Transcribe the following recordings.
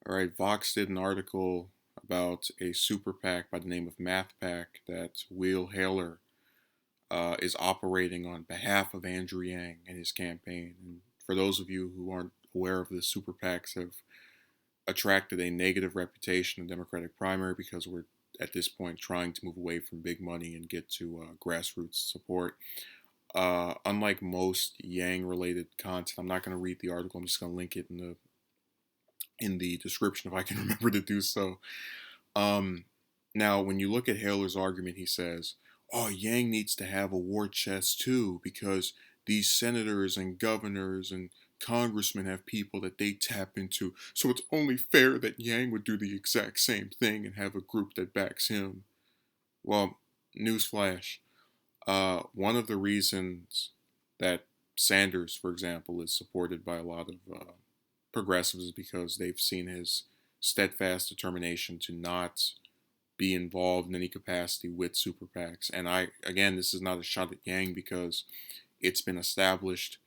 All right, Vox did an article about a super PAC by the name of Math PAC that Will Haler is operating on behalf of Andrew Yang and his campaign. And for those of you who aren't aware of this, super PACs have attracted a negative reputation in the Democratic primary because we're at this point trying to move away from big money and get to grassroots support. Unlike most Yang-related content, I'm not going to read the article. I'm just going to link it in the description if I can remember to do so. Um, Now, when you look at Haler's argument, he says, "Oh, Yang needs to have a war chest too because these senators and governors and congressmen have people that they tap into. So it's only fair that Yang would do the exact same thing and have a group that backs him." Well, newsflash. One of the reasons that Sanders, for example, is supported by a lot of progressives is because they've seen his steadfast determination to not be involved in any capacity with super PACs. And again, this is not a shot at Yang because it's been established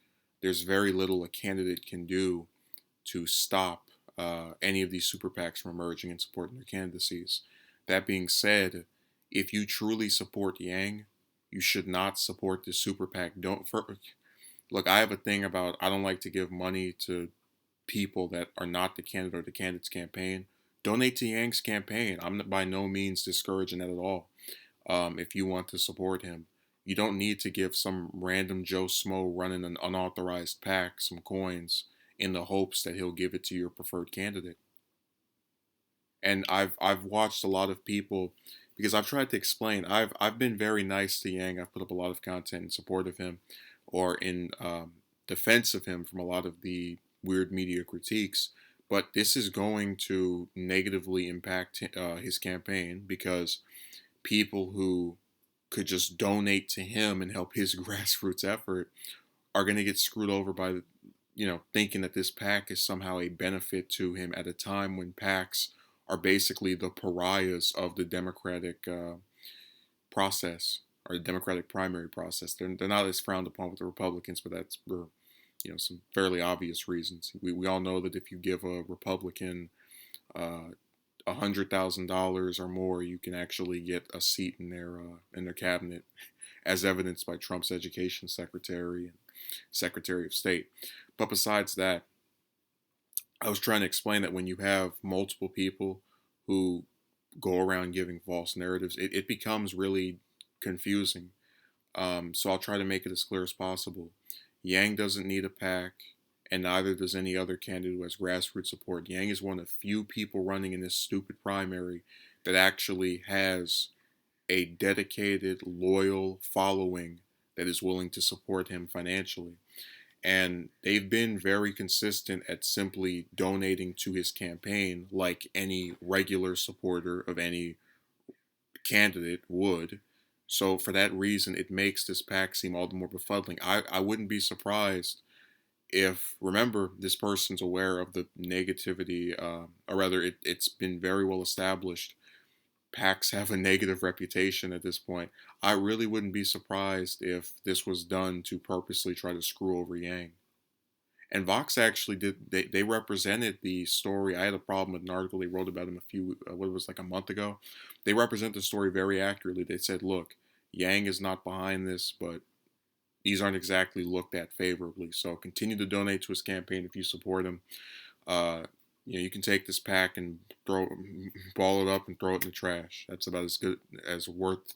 there's very little a candidate can do to stop any of these super PACs from emerging and supporting their candidacies. That being said, if you truly support Yang, you should not support this super PAC. Look. I have a thing about I don't like to give money to people that are not the candidate or the candidate's campaign. Donate to Yang's campaign. I'm by no means discouraging that at all. If you want to support him, you don't need to give some random Joe Smo running an unauthorized PAC some coins in the hopes that he'll give it to your preferred candidate. And I've watched a lot of people because I've tried to explain. I've been very nice to Yang. I've put up a lot of content in support of him or in defense of him from a lot of the weird media critiques. But this is going to negatively impact his campaign because people who could just donate to him and help his grassroots effort are going to get screwed over by thinking that this PAC is somehow a benefit to him at a time when PACs are basically the pariahs of the Democratic process or the Democratic primary process. They're not as frowned upon with the Republicans, but that's for some fairly obvious reasons. We all know that if you give a Republican $100,000 or more, you can actually get a seat in their cabinet, as evidenced by Trump's education secretary and secretary of state. But besides that, I was trying to explain that when you have multiple people who go around giving false narratives, it becomes really confusing. So I'll try to make it as clear as possible. Yang doesn't need a PAC, and neither does any other candidate who has grassroots support. Yang is one of few people running in this stupid primary that actually has a dedicated, loyal following that is willing to support him financially. And they've been very consistent at simply donating to his campaign like any regular supporter of any candidate would. So for that reason, it makes this PAC seem all the more befuddling. I wouldn't be surprised if, remember, this person's aware of the negativity, or rather, it's been very well established. PACs have a negative reputation at this point. I really wouldn't be surprised if this was done to purposely try to screw over Yang. And Vox actually did. They represented the story. I had a problem with an article they wrote about him what was like a month ago. They represent the story very accurately. They said, look, Yang is not behind this, but these aren't exactly looked at favorably. So continue to donate to his campaign if you support him. Uh, you can take this PAC and ball it up and throw it in the trash. That's about as good as worth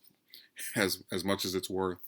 as much as it's worth.